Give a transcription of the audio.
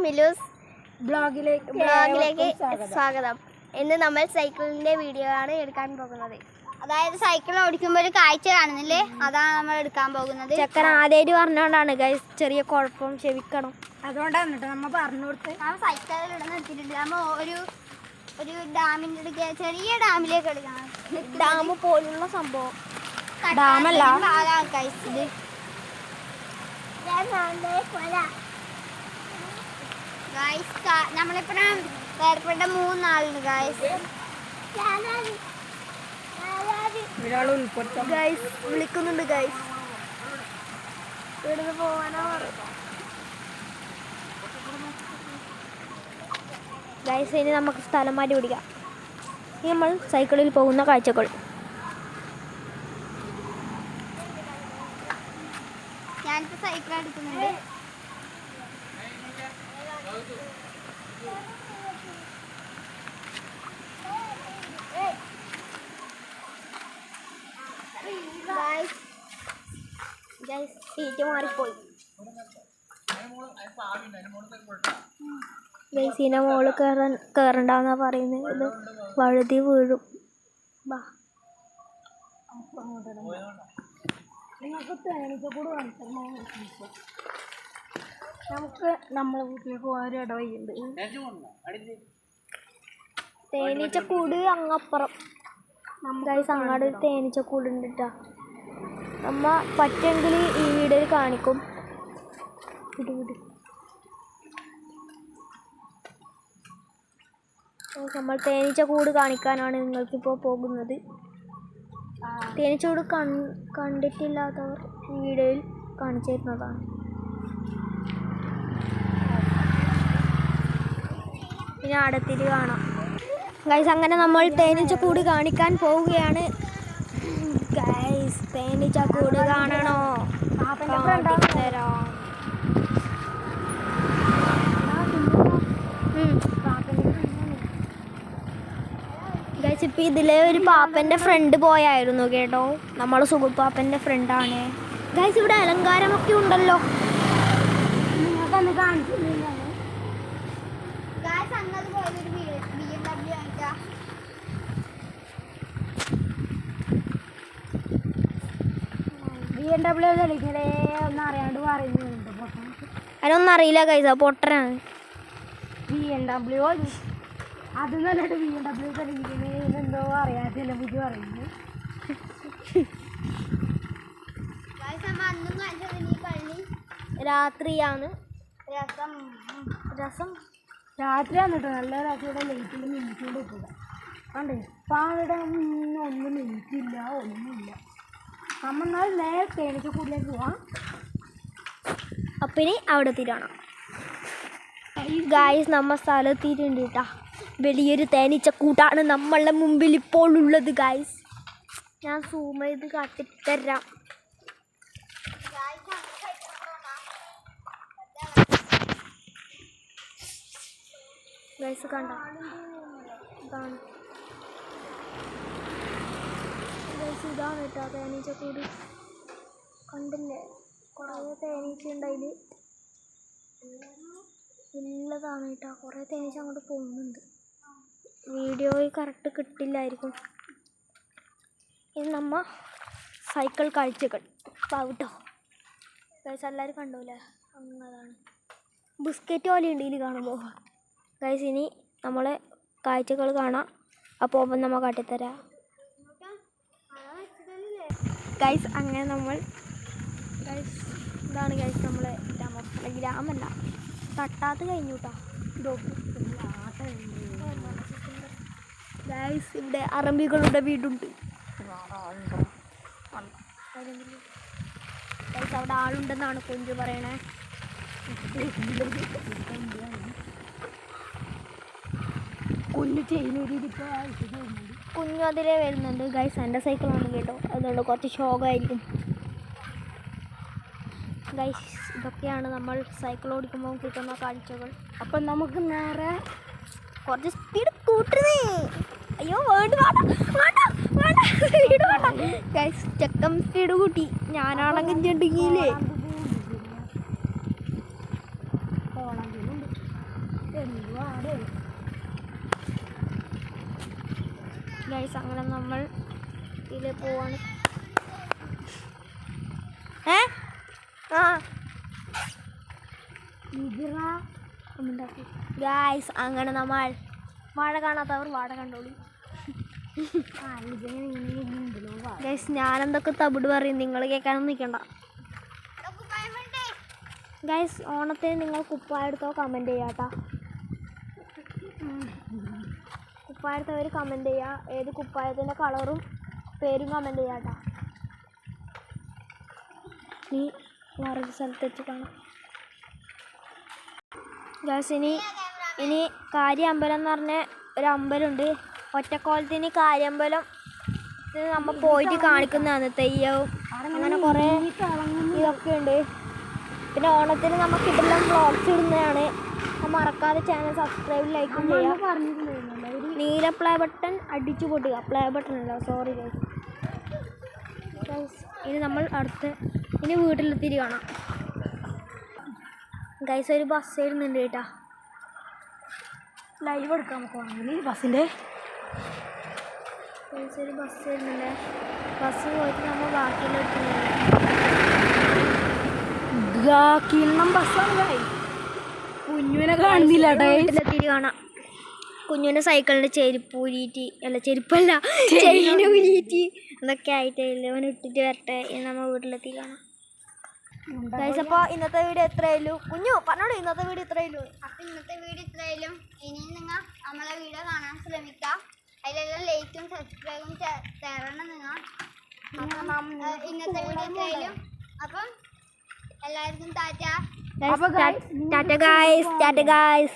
മിലൂസ് ബ്ലോഗിലേക്ക് സ്വാഗതം. ഇന്ന് നമ്മൾ സൈക്കിളിന്റെ വീഡിയോ ആണ് എടുക്കാൻ പോകുന്നത്. അതായത് സൈക്കിൾ ഓടിക്കുമ്പോൾ ഒരു കാഴ്ച കാണുന്നില്ലേ, അതാണ് നമ്മൾ എടുക്കാൻ പോകുന്നത്. ചെക്കൻ ആദ്യമായിട്ട് പറഞ്ഞോണ്ടാണ് ഗൈസ്, ചെറിയ കുഴപ്പം ക്ഷമിക്കണം. അതുകൊണ്ടാണ് കേട്ടോ നമ്മൾ പറഞ്ഞു കൊടുത്ത്. നമ്മൾ സൈക്കിളിൽ നിർത്തിയിട്ടുണ്ട്. നമ്മൾ ഒരു ഡാമിൻ്റെ അടുത്ത് ചെറിയ ഡാമിലേക്ക് എടുക്കണം. ഡാം പോലുള്ള സംഭവം, ഡാമല്ല നമ്മളിപ്പോഴും വേർപ്പെട്ട 3 ആളുണ്ട് ഗൈസ്. ഗൈസ് വിളിക്കുന്നുണ്ട് ഗൈസ്, ഇവിടുന്ന് പോവാനാ ഗൈസ്. ഇനി നമുക്ക് സ്ഥലം മാറ്റി പിടിക്കാം. ഇനി നമ്മൾ സൈക്കിളിൽ പോകുന്ന കാഴ്ചകൾ. ഞാനിപ്പോൾ സൈക്കിൾ എടുക്കുന്നുണ്ട്. സീറ്റ് മാറിപ്പോയി ഗൈസിന്റെ മോള് കയറണ്ടെന്നാ പറയുന്നത്. ഇത് വഴുതി വീഴും. നമുക്ക് നമ്മളെ വീട്ടിലേക്ക് പോകാൻ ഇടവഴിയുണ്ട്. തേനീച്ചക്കൂട് അങ്ങപ്പുറം. ഗൈസ് അങ്ങോട്ട് ഒരു തേനീച്ചക്കൂട് ഉണ്ട് കേട്ടോ. നമ്മ പറ്റെങ്കിൽ ഈ വീഡിയോയിൽ കാണിക്കും. നമ്മൾ തേനീച്ചക്കൂട് കാണിക്കാനാണ് നിങ്ങൾക്കിപ്പോൾ പോകുന്നത്. തേനീച്ചക്കൂട് കണ്ടിട്ടില്ലാത്തവർ വീഡിയോയിൽ കാണിച്ചു തരുന്നതാണ്. പിന്നെ അടുത്തിട്ട് കാണാം ഗൈസ്. അങ്ങനെ നമ്മൾ തേനീച്ചക്കൂട് കാണിക്കാൻ പോവുകയാണ് ഗൈസ്. തേനീച്ചക്കൂട് കാണണോ? ഗൈസ് ഇപ്പം ഇതിലെ ഒരു പാപ്പൻ്റെ ഫ്രണ്ട് പോയായിരുന്നു കേട്ടോ. നമ്മളെ സുഖപ്പാപ്പൻ്റെ ഫ്രണ്ടാണ് ഗൈസ്. ഇവിടെ അലങ്കാരമൊക്കെ ഉണ്ടല്ലോ. നിങ്ങൾക്കൊന്ന് കാണിച്ചില്ല. BMW കളിക്കണേ ഒന്നും അറിയാണ്ട് പറയുന്നുണ്ട്. അതിനൊന്നും അറിയില്ല കൈസ, പൊട്ടനാണ്. BMW അത് നല്ലിട്ട് BMW കളിക്കണേ എന്തോ അറിയാത്തില്ല ബുദ്ധി പറയുന്നു. രാത്രിയാണ് രസം രാത്രിയാണ് കേട്ടോ. നല്ല രാത്രിയുടെ ലൈറ്റിൽ മിനിറ്റുകൊണ്ട് ഇട്ടില്ല കണ്ടേ. പാവിടെ ഒന്നും മിനിറ്റില്ല, ഒന്നുമില്ല. നമ്മൾ നേരെ തേനീച്ചക്കൂടിലേക്ക് പോവാം. അപ്പം ഇനി അവിടെ എത്തിയിട്ടാണ് ഗായ്സ്. നമ്മ സ്ഥലത്തിട്ടുണ്ട് കേട്ടാ. വലിയൊരു തേനീച്ചക്കൂട്ടാണ് നമ്മളുടെ മുമ്പിൽ ഇപ്പോൾ ഉള്ളത് ഗായ്സ്. ഞാൻ സൂം ചെയ്ത് കാട്ടിത്തരാം. ഗായ്സ് കണ്ട, ഇതാണ് ഗായ്സ്, ഇതാണ് കേട്ടോ തേനീച്ചക്കൂട്. കണ്ടില്ലേ, കുറേ തേനീച്ച ഉണ്ടായില്. നല്ലതാണ് കേട്ടോ. കുറേ തേനീച്ച അങ്ങോട്ട് പോകുന്നുണ്ട്. വീഡിയോയിൽ കറക്റ്റ് കിട്ടില്ലായിരിക്കും. ഇത് നമ്മ സൈക്കിൾ കാഴ്ചകൾ പാവട്ടോ ഗൈസ്. എല്ലാവരും കണ്ടൂല്ലേ, അങ്ങതാണ് ബിസ്ക്കറ്റ് പോലെ ഉണ്ട് ഇതിൽ കാണുമ്പോൾ ഗൈസ്. ഇനി നമ്മളെ കാഴ്ചകൾ കാണാം. അപ്പോൾ നമ്മൾ കാട്ടിത്തരാം ഗൈസ്. അങ്ങനെ നമ്മൾ ഗൈസ്, ഇതാണ് ഗൈസ് നമ്മളെ ഗ്രാമം. ഗ്രാമല്ല, തട്ടാത്ത് കഴിഞ്ഞു കേട്ടോ. ഗൈസ് ഇവിടെ അറബികളുടെ വീടുണ്ട് ഗൈസ്. അവിടെ ആളുണ്ടെന്നാണ് കുഞ്ചു പറയണേ. കുഞ്ഞു അതിലേ വരുന്നുണ്ട് ഗൈസ്. എൻ്റെ സൈക്കിളാണ് കേട്ടോ, അതുകൊണ്ട് കുറച്ച് ഷോക്കായിരിക്കും ഗൈസ്. ഇതൊക്കെയാണ് നമ്മൾ സൈക്കിൾ ഓടിക്കുമ്പോൾ കിട്ടുന്ന കാഴ്ചകൾ. അപ്പം നമുക്ക് നേരെ കുറച്ച് സ്പീഡ് കൂട്ടുന്നേ. അയ്യോ വേണ്ട സ്പീഡ് വേണ്ട ഗൈസ്. ചെക്കൻ സ്പീഡ് കൂട്ടി, ഞാനാണെങ്കിൽ ചെണ്ടെങ്കിലേ എന്തുവാടേ ഗൈസ് അങ്ങനെ നമ്മൾ ഇതിൽ പോവാണ്. ഗൈസ് അങ്ങനെ നമ്മൾ വാഴ കാണാത്തവർ വാഴ കണ്ടോളി. ഗൈസ് ഞാനെന്തൊക്കെ തവിട് പറയും, നിങ്ങൾ കേൾക്കാനൊന്നും നിൽക്കണ്ട. ഗൈസ് ഓണത്തിന് നിങ്ങൾ കുപ്പായ എടുത്തോ കമൻറ്റ് ചെയ്യാട്ടാ. കുപ്പായ എടുത്തവർ കമൻറ്റ് ചെയ്യുക. ഏത് കുപ്പായത്തിൻ്റെ കളറും പേരും കമൻറ്റ് ചെയ്യാട്ടാ. ഇനി വേറൊരു സ്ഥലത്തെത്തി കാണാം. ഗൈസ് ഇനി കാര്യമ്പലം എന്ന് പറഞ്ഞ ഒരു അമ്പലമുണ്ട്. ഒറ്റക്കോലത്തിന് കാര്യമ്പലം നമ്മൾ പോയിട്ട് കാണിക്കുന്നതാണ്. തെയ്യവും അങ്ങനെ കുറേ ഇതൊക്കെ ഉണ്ട്. പിന്നെ ഓണത്തിന് നമുക്ക് ഇതെല്ലാം വ്ളോഗ്സ് ഇടുന്നതാണ്. മറക്കാതെ ചാനൽ സബ്സ്ക്രൈബ് ലൈക്കും ചെയ്യുക. നീല പ്ലേ ബട്ടൺ അടിച്ചു പൊട്ടുക. പ്ലേ ബട്ടൺ അല്ല, സോറി ഗൈസ്. ഇനി നമ്മൾ ഇനി വീട്ടിലെത്തിയിട്ട് കാണാം. ഗൈസ് ഒരു ബസ് ഇടുന്നുണ്ട് കേട്ടാ. ലൈവ് എടുക്കാൻ പോകണമെങ്കിൽ ബസ്സിൻ്റെ ഗൈസ് ഒരു ബസ് ഇടുന്നുണ്ട്. ബസ് പോയിട്ട് നമ്മൾ ബാക്കിയിലെടുക്കുന്നുണ്ട്. കിണ്ണം ബസ്സാണ്. കുഞ്ഞുവിനെ കാണുന്നില്ല. വീട്ടിലെത്തിയിട്ട് കാണാം. കുഞ്ഞുവിൻ്റെ സൈക്കിളിൻ്റെ ചെരുപ്പ് ഊരിയിട്ട് ചെരുപ്പല്ല ചെയിൻ ഊരിയിട്ട് അതൊക്കെ ആയിട്ട് അവൻ ഇട്ടിട്ട് വരട്ടെ. ഇനി നമ്മൾ വീട്ടിലെത്തി കാണാം. ഗൈസ് അപ്പോൾ ഇന്നത്തെ വീഡിയോ എത്രയായാലും കുഞ്ഞു പറഞ്ഞോളൂ. ഇന്നത്തെ വീഡിയോ എത്രയായാലും ഇനിയും നിങ്ങൾ നമ്മളെ വീഡിയോ കാണാൻ ശ്രമിക്കുക. അതിലെല്ലാം ലൈക്കും സബ്സ്ക്രൈബും തരണം നിങ്ങൾ. ഇന്നത്തെ വീഡിയോ എത്രയായാലും അപ്പം എല്ലാവർക്കും ടാറ്റ. ടാറ്റ ഗൈസ്.